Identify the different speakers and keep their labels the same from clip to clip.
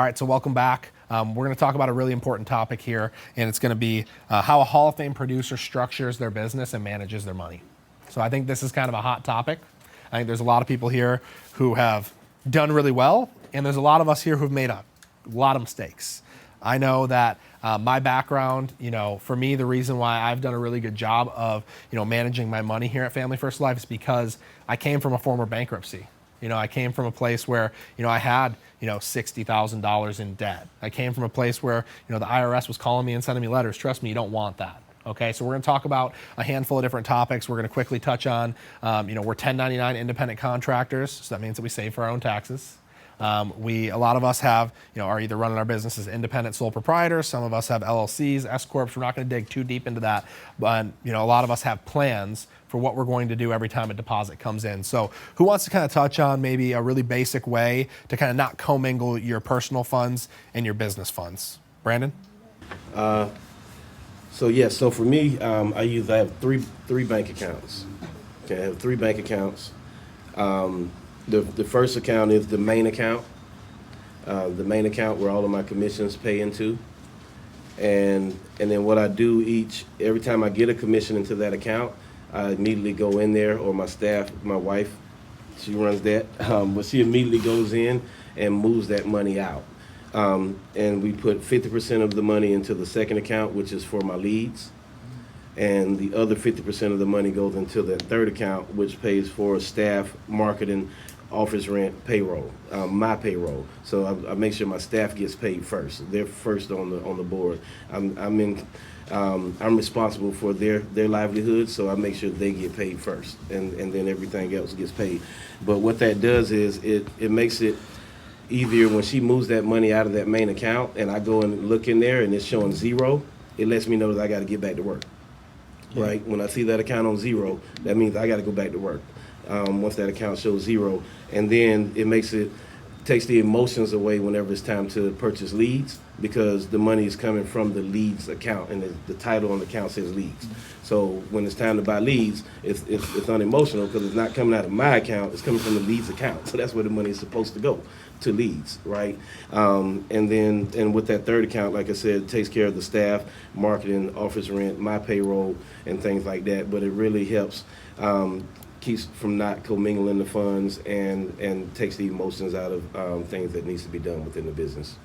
Speaker 1: All right, so welcome back. We're going to talk about a really important topic here, and it's going to be how a Hall of Fame producer structures their business and manages their money. So I think this is kind of a hot topic. I think there's a lot of people here who have done really well, and there's a lot of us here who've made a lot of mistakes. I know that my background, for me, the reason why I've done a really good job of, managing my money here at Family First Life is because I came from a former bankruptcy. I came from a place where, I had, $60,000 in debt. I came from a place where, the IRS was calling me and sending me letters. Trust me, you don't want that. Okay, so we're going to talk about a handful of different topics. We're going to quickly touch on, we're 1099 independent contractors, so that means that we save for our own taxes. A lot of us have, are either running our business as independent sole proprietors. Some of us have LLCs, S corps. We're not going to dig too deep into that, but a lot of us have plans for what we're going to do every time a deposit comes in. So, who wants to kind of touch on maybe a really basic way to kind of not commingle your personal funds and your business funds? Brandon?
Speaker 2: So for me, I have three bank accounts. Okay, I have three bank accounts. The first account is the main account. The main account where all of my commissions pay into. And then what I do every time I get a commission into that account, I immediately go in there, or my staff, my wife, she runs that, but she immediately goes in and moves that money out. And we put 50% of the money into the second account, which is for my leads. And the other 50% of the money goes into that third account, which pays for staff, marketing, office rent, payroll, my payroll. So I make sure my staff gets paid first. They're first on the board. I'm responsible for their livelihood, so I make sure they get paid first, and then everything else gets paid. But what that does is it makes it easier when she moves that money out of that main account, and I go and look in there and it's showing zero. It lets me know that I got to get back to work. Yeah. Right? When I see that account on zero, that means I got to go back to work. Once that account shows zero, and then takes the emotions away whenever it's time to purchase leads, because the money is coming from the leads account, and the title on the account says leads. So when it's time to buy leads, it's unemotional because it's not coming out of my account, it's coming from the leads account. So that's where the money is supposed to go, to leads, right? And with that third account, like I said, it takes care of the staff, marketing, office rent, my payroll, and things like that. But it really helps, keeps from not commingling the funds, and takes the emotions out of things that needs to be done within the business.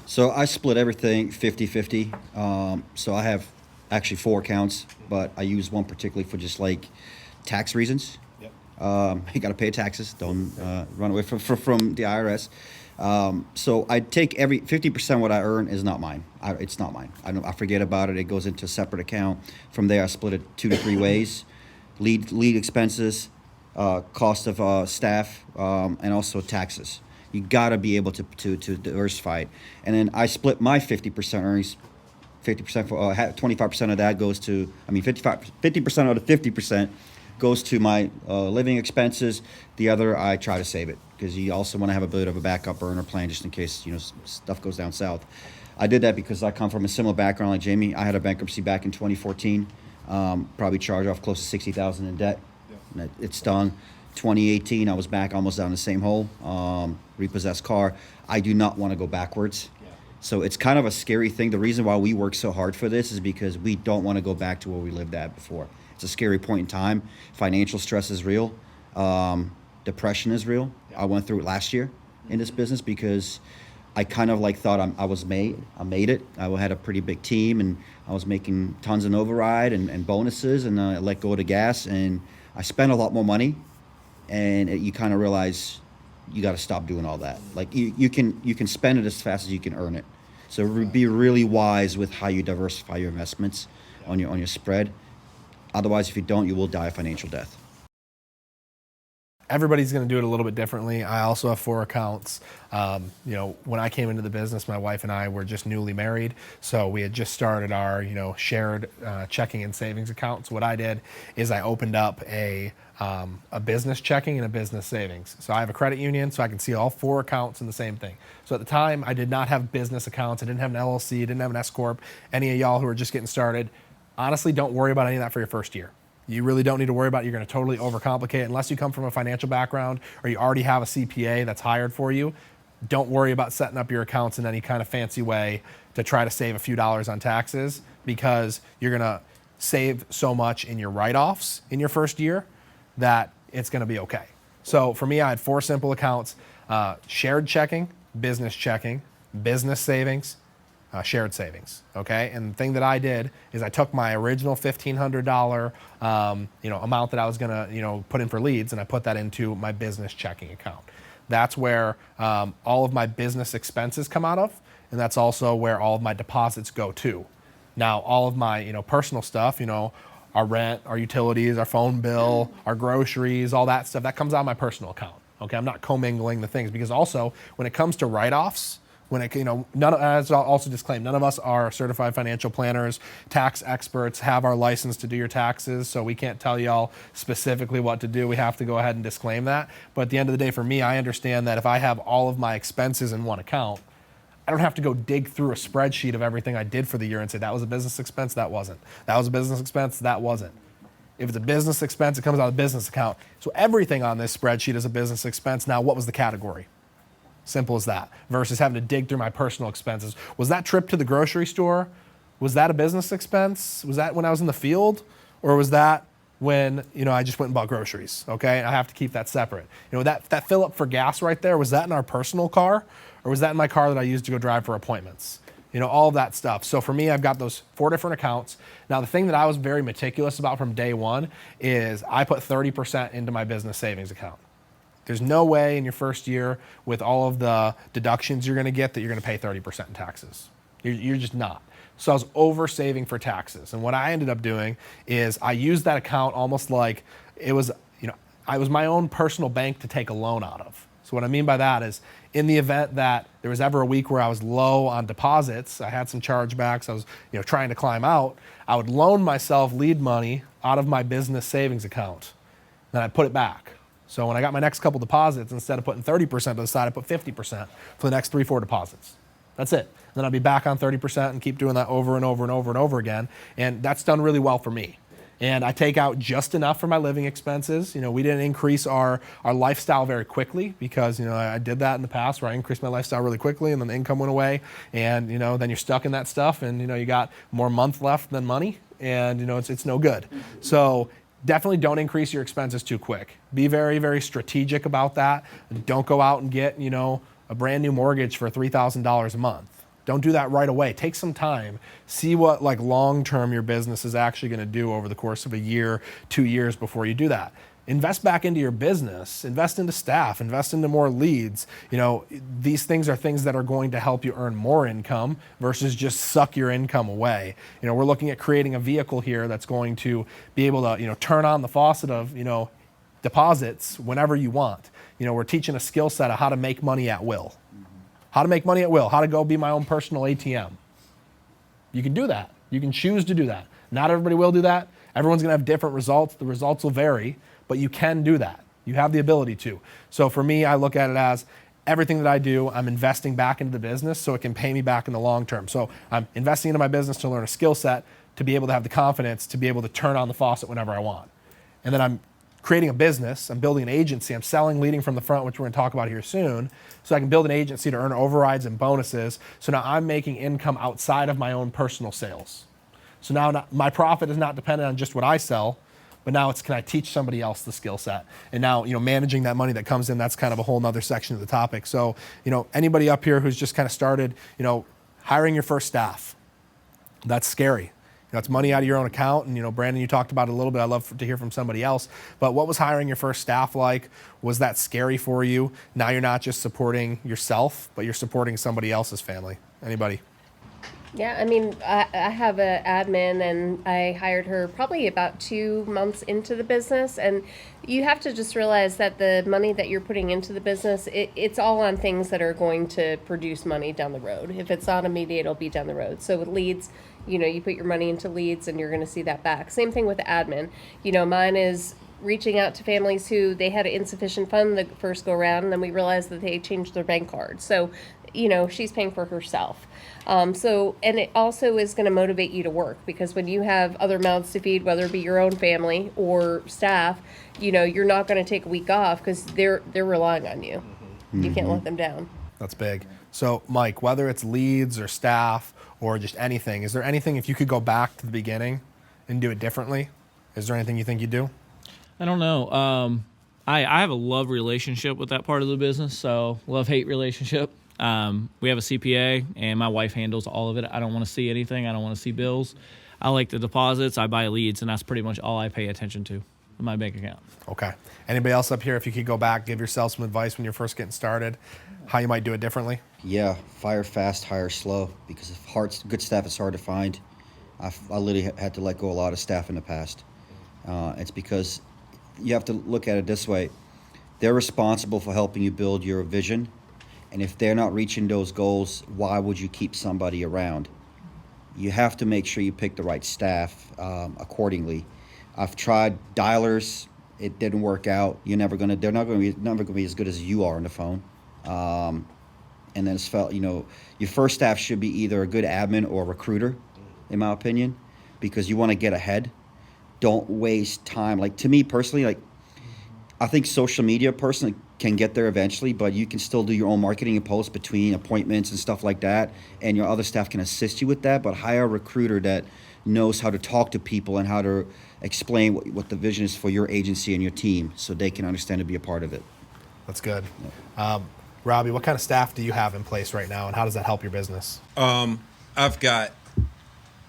Speaker 3: So I split everything 50-50. So I have actually 4 accounts, but I use one particularly for just like tax reasons. Yep. You got to pay taxes. Don't run away from the IRS. So I take 50% of what I earn is not mine. It's not mine. I forget about it. It goes into a separate account. From there, I split it 2 to 3 ways. Lead expenses, cost of staff, and also taxes. You got to be able to diversify it. And then I split my 50% earnings. 50% for 25% of that goes to, 50% of the 50% goes to my living expenses. The other, I try to save it, because you also want to have a bit of a backup burner plan just in case stuff goes down south. I did that because I come from a similar background like Jamie. I had a bankruptcy back in 2014. Probably charged off close to $60,000 in debt. Yeah. It stung. 2018, I was back almost down the same hole. Repossessed car. I do not want to go backwards. Yeah. So it's kind of a scary thing. The reason why we work so hard for this is because we don't want to go back to where we lived at before. It's a scary point in time. Financial stress is real. Depression is real. Yeah. I went through it last year in this business because I kind of thought I made it. I had a pretty big team, and I was making tons in override and bonuses, and I let go of the gas, and I spent a lot more money, and you kind of realize you got to stop doing all that. Like you can spend it as fast as you can earn it. So be really wise with how you diversify your investments on your spread. Otherwise, if you don't, you will die a financial death.
Speaker 1: Everybody's going to do it a little bit differently. I also have 4 accounts. When I came into the business, my wife and I were just newly married, so we had just started our, shared checking and savings account. So what I did is I opened up a business checking and a business savings. So I have a credit union, so I can see all 4 accounts in the same thing. So at the time, I did not have business accounts. I didn't have an LLC. I didn't have an S corp. Any of y'all who are just getting started, honestly, don't worry about any of that for your first year. You really don't need to worry about it. You're going to totally overcomplicate it unless you come from a financial background or you already have a CPA that's hired for you. don't worry about setting up your accounts in any kind of fancy way to try to save a few dollars on taxes, because you're going to save so much in your write-offs in your first year that it's going to be okay. So for me, I had 4 simple accounts: shared checking, business savings, shared savings. Okay, and the thing that I did is I took my original $1,500 amount that I was going to put in for leads, and I put that into my business checking account. That's where all of my business expenses come out of, and that's also where all of my deposits go to. Now, all of my personal stuff, our rent, our utilities, our phone bill, our groceries, all that stuff, that comes out of my personal account. Okay, I'm not commingling the things, because also when it comes to write-offs, as I'll also disclaim, none of us are certified financial planners, tax experts, have our license to do your taxes, so we can't tell y'all specifically what to do. We have to go ahead and disclaim that. But at the end of the day, for me, I understand that if I have all of my expenses in one account, I don't have to go dig through a spreadsheet of everything I did for the year and say, that was a business expense, that wasn't. That was a business expense, that wasn't. If it's a business expense, it comes out of the business account. So everything on this spreadsheet is a business expense. Now, what was the category? Simple as that. Versus having to dig through my personal expenses. Was that trip to the grocery store, was that a business expense? Was that when I was in the field? Or was that when I just went and bought groceries? Okay, I have to keep that separate. That fill up for gas right there, was that in our personal car? Or was that in my car that I used to go drive for appointments? All of that stuff. So for me, I've got those 4 different accounts. Now, the thing that I was very meticulous about from day one is I put 30% into my business savings account. There's no way in your first year, with all of the deductions you're going to get, that you're going to pay 30% in taxes. You're just not. So I was over saving for taxes. And what I ended up doing is I used that account almost like it was, I was my own personal bank to take a loan out of. So what I mean by that is, in the event that there was ever a week where I was low on deposits, I had some chargebacks, I was trying to climb out, I would loan myself lead money out of my business savings account. Then I'd put it back. So when I got my next couple deposits, instead of putting 30% to the side, I put 50% for the next 3-4 deposits. That's it. Then I'll be back on 30% and keep doing that over and over and over and over again. And that's done really well for me. And I take out just enough for my living expenses. We didn't increase our lifestyle very quickly, because I did that in the past where I increased my lifestyle really quickly and then the income went away, and then you're stuck in that stuff, and you got more month left than money, and it's no good. So definitely don't increase your expenses too quick. Be very, very strategic about that. Don't go out and get a brand new mortgage for $3,000 a month. Don't do that right away. Take some time. See what long-term your business is actually going to do over the course of a year, 2 years before you do that. Invest back into your business. Invest into staff. Invest into more leads. These things are things that are going to help you earn more income versus just suck your income away. We're looking at creating a vehicle here that's going to be able to turn on the faucet of deposits whenever you want. We're teaching a skill set of how to make money at will. How to make money at will, how to go be my own personal ATM. You can do that. You can choose to do that. Not everybody will do that. Everyone's going to have different results. The results will vary, but you can do that. You have the ability to. So for me, I look at it as everything that I do, I'm investing back into the business so it can pay me back in the long term. So I'm investing into my business to learn a skill set, to be able to have the confidence to be able to turn on the faucet whenever I want. And then I'm creating a business, I'm building an agency, I'm selling leading from the front, which we're going to talk about here soon, so I can build an agency to earn overrides and bonuses. So now I'm making income outside of my own personal sales. So now my profit is not dependent on just what I sell, but now it's, can I teach somebody else the skill set? And now, managing that money that comes in, that's kind of a whole nother section of the topic. So, anybody up here who's just kind of started, hiring your first staff, that's scary. It's money out of your own account. And, Brandon, you talked about it a little bit. I'd love to hear from somebody else. But what was hiring your first staff like? Was that scary for you? Now you're not just supporting yourself, but you're supporting somebody else's family. Anybody?
Speaker 4: Yeah, I have an admin, and I hired her probably about 2 months into the business. And you have to just realize that the money that you're putting into the business, it's all on things that are going to produce money down the road. If it's not immediate, it'll be down the road. So with leads, you put your money into leads and you're going to see that back. Same thing with admin. Mine is reaching out to families who they had an insufficient fund the first go around, and then we realized that they changed their bank card. So, she's paying for herself. And it also is going to motivate you to work, because when you have other mouths to feed, whether it be your own family or staff, you're not going to take a week off because they're relying on you. You can't let them down.
Speaker 1: That's big. So, Mike, whether it's leads or staff or just anything, is there anything, if you could go back to the beginning and do it differently, is there anything you think you'd do?
Speaker 5: I don't know. I have a love relationship with that part of the business, so love-hate relationship. We have a CPA, and my wife handles all of it. I don't want to see anything. I don't want to see bills. I like the deposits. I buy leads, and that's pretty much all I pay attention to in my bank account.
Speaker 1: Okay. Anybody else up here, if you could go back, give yourself some advice when you're first getting started, how you might do it differently?
Speaker 3: Yeah, fire fast, hire slow, because if good staff is hard to find. I literally had to let go a lot of staff in the past. It's because you have to look at it this way. They're responsible for helping you build your vision, and if they're not reaching those goals, why would you keep somebody around? You have to make sure you pick the right staff accordingly. I've tried dialers. It didn't work out. They're never going to be as good as you are on the phone. And then it's felt, your first staff should be either a good admin or a recruiter, in my opinion, because you want to get ahead. Don't waste time. Like, to me personally, like, I think social media personally can get there eventually, but you can still do your own marketing and posts between appointments and stuff like that, and your other staff can assist you with that. But hire a recruiter that knows how to talk to people and how to explain what the vision is for your agency and your team, so they can understand and be a part of it.
Speaker 1: That's good. Robbie, what kind of staff do you have in place right now, and how does that help your business?
Speaker 6: I've got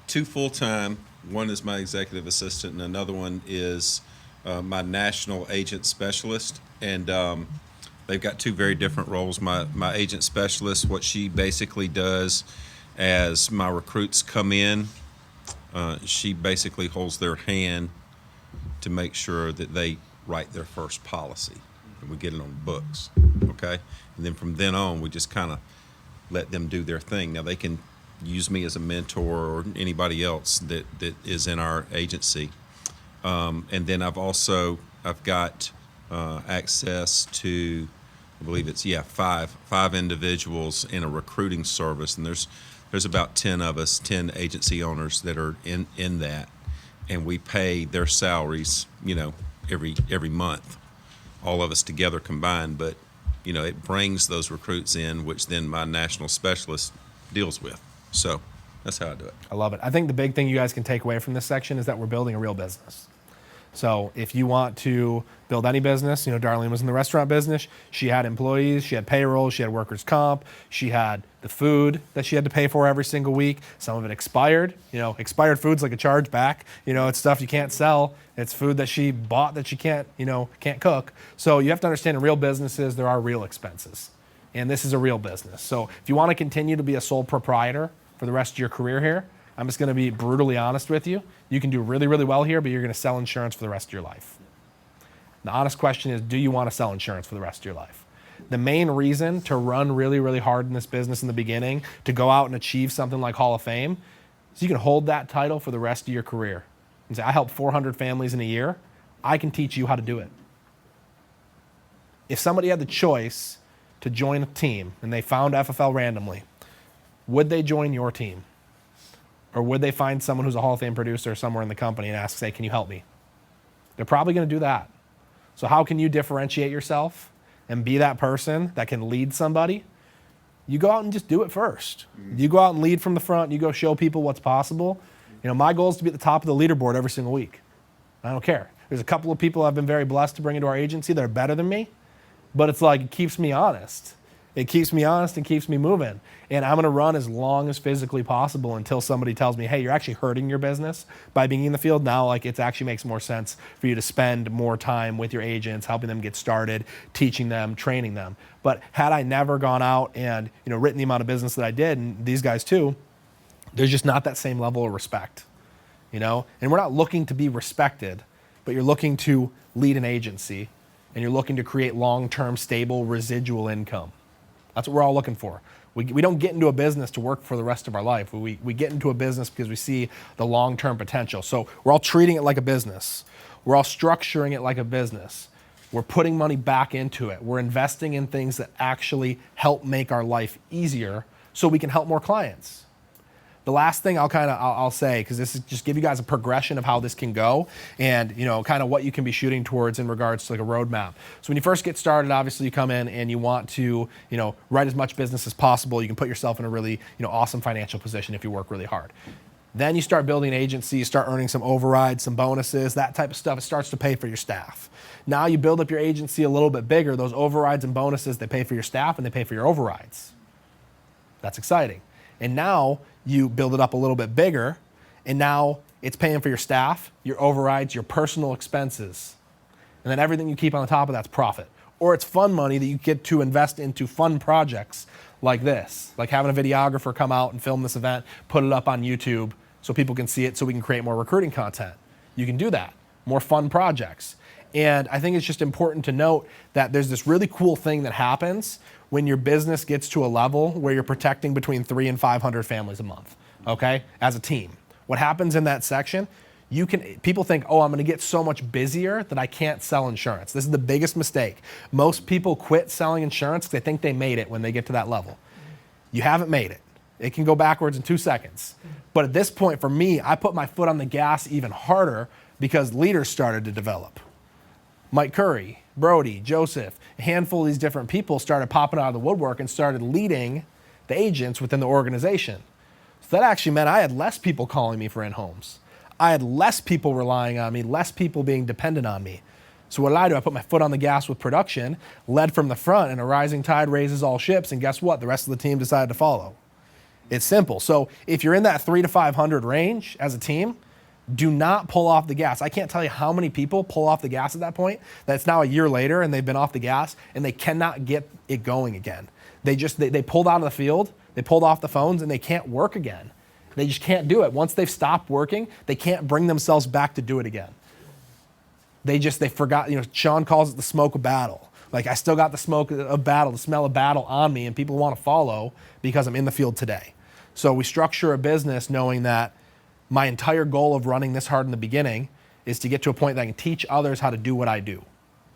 Speaker 6: 2 full-time. One is my executive assistant, and another one is my national agent specialist. And they've got 2 very different roles. My agent specialist, what she basically does as my recruits come in, she basically holds their hand to make sure that they write their first policy and we get it on the books, okay? And then from then on, we just kind of let them do their thing. Now, they can use me as a mentor or anybody else that is in our agency. And then I've got access to, I believe it's, five individuals in a recruiting service. And there's about 10 of us, 10 agency owners that are in that. And we pay their salaries, every month, all of us together combined. But, it brings those recruits in, which then my national specialist deals with. So that's how I do it.
Speaker 1: I love it. I think the big thing you guys can take away from this section is that we're building a real business. So if you want to build any business, Darlene was in the restaurant business. She had employees, she had payroll, she had workers' comp, she had the food that she had to pay for every single week. Some of it expired. Expired food's like a charge back. It's stuff you can't sell. It's food that she bought that she can't cook. So you have to understand in real businesses, there are real expenses. And this is a real business. So if you want to continue to be a sole proprietor for the rest of your career here, I'm just going to be brutally honest with you. You can do really, really well here, but you're going to sell insurance for the rest of your life. The honest question is, do you want to sell insurance for the rest of your life? The main reason to run really, really hard in this business in the beginning, to go out and achieve something like Hall of Fame, is you can hold that title for the rest of your career. And say, I help 400 families in a year. I can teach you how to do it. If somebody had the choice to join a team and they found FFL randomly, would they join your team? Or would they find someone who's a Hall of Fame producer somewhere in the company and ask, say, can you help me? They're probably going to do that. So how can you differentiate yourself and be that person that can lead somebody? You go out and just do it first. You go out and lead from the front. You go show people what's possible. My goal is to be at the top of the leaderboard every single week. I don't care. There's a couple of people I've been very blessed to bring into our agency that are better than me, but it's like it keeps me honest. It keeps me honest and keeps me moving. And I'm going to run as long as physically possible until somebody tells me, hey, you're actually hurting your business by being in the field. Now, it actually makes more sense for you to spend more time with your agents, helping them get started, teaching them, training them. But had I never gone out and, written the amount of business that I did, and these guys too, there's just not that same level of respect, And we're not looking to be respected, but you're looking to lead an agency and you're looking to create long-term, stable, residual income. That's what we're all looking for. We don't get into a business to work for the rest of our life. We get into a business because we see the long-term potential. So we're all treating it like a business. We're all structuring it like a business. We're putting money back into it. We're investing in things that actually help make our life easier so we can help more clients. The last thing I'll say, because this is just give you guys a progression of how this can go, and kind of what you can be shooting towards in regards to like a roadmap. So when you first get started, obviously you come in and you want to write as much business as possible. You can put yourself in a really awesome financial position if you work really hard. Then you start building an agency, you start earning some overrides, some bonuses, that type of stuff. It starts to pay for your staff. Now you build up your agency a little bit bigger. Those overrides and bonuses, they pay for your staff and they pay for your overrides. That's exciting. And now you build it up a little bit bigger, and now it's paying for your staff, your overrides, your personal expenses. And then everything you keep on the top of that's profit. Or it's fun money that you get to invest into fun projects like this, like having a videographer come out and film this event, put it up on YouTube so people can see it so we can create more recruiting content. You can do that, more fun projects. And I think it's just important to note that there's this really cool thing that happens when your business gets to a level where you're protecting between 300 and 500 families a month, okay, as a team. What happens in that section, people think, oh, I'm gonna get so much busier that I can't sell insurance. This is the biggest mistake. Most people quit selling insurance because they think they made it when they get to that level. You haven't made it. It can go backwards in 2 seconds. But at this point, for me, I put my foot on the gas even harder because leaders started to develop. Mike Curry, Brody, Joseph, a handful of these different people started popping out of the woodwork and started leading the agents within the organization. So that actually meant I had less people calling me for in-homes. I had less people relying on me, less people being dependent on me. So what did I do? I put my foot on the gas with production, led from the front, and a rising tide raises all ships, and guess what? The rest of the team decided to follow. It's simple. So if you're in that 300 to 500 range as a team, do not pull off the gas. I can't tell you how many people pull off the gas at that point. That's now a year later and they've been off the gas and they cannot get it going again. They pulled out of the field, they pulled off the phones and they can't work again. They just can't do it. Once they've stopped working, they can't bring themselves back to do it again. They forgot, Sean calls it the smoke of battle. Like I still got the smoke of battle, the smell of battle on me and people want to follow because I'm in the field today. So we structure a business knowing that my entire goal of running this hard in the beginning is to get to a point that I can teach others how to do what I do.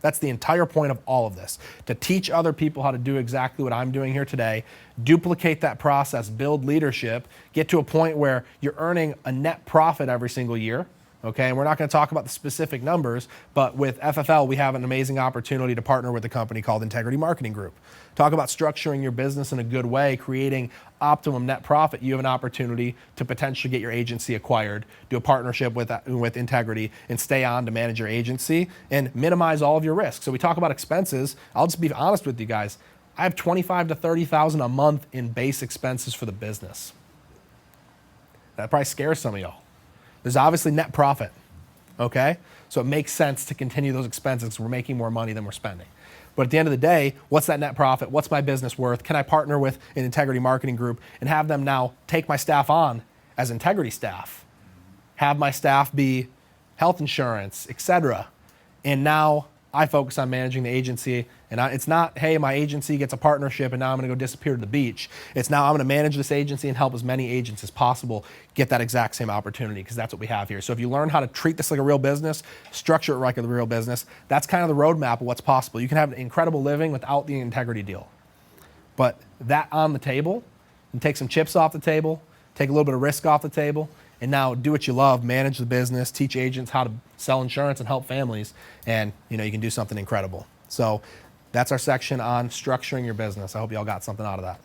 Speaker 1: That's the entire point of all of this, to teach other people how to do exactly what I'm doing here today, duplicate that process, build leadership, get to a point where you're earning a net profit every single year. Okay, and we're not going to talk about the specific numbers, but with FFL, we have an amazing opportunity to partner with a company called Integrity Marketing Group. Talk about structuring your business in a good way, creating optimum net profit. You have an opportunity to potentially get your agency acquired, do a partnership with Integrity, and stay on to manage your agency and minimize all of your risks. So we talk about expenses. I'll just be honest with you guys. I have $25,000 to $30,000 a month in base expenses for the business. That probably scares some of y'all. There's obviously net profit, okay? So it makes sense to continue those expenses because we're making more money than we're spending. But at the end of the day, what's that net profit? What's my business worth? Can I partner with an Integrity Marketing Group and have them now take my staff on as Integrity staff? Have my staff be health insurance, etc. And now I focus on managing the agency. And it's not, hey, my agency gets a partnership and now I'm going to go disappear to the beach. It's now I'm going to manage this agency and help as many agents as possible get that exact same opportunity because that's what we have here. So if you learn how to treat this like a real business, structure it like a real business, that's kind of the roadmap of what's possible. You can have an incredible living without the integrity deal. But that on the table, and take some chips off the table, take a little bit of risk off the table, and now do what you love, manage the business, teach agents how to sell insurance and help families, and you can do something incredible. So that's our section on structuring your business. I hope y'all got something out of that.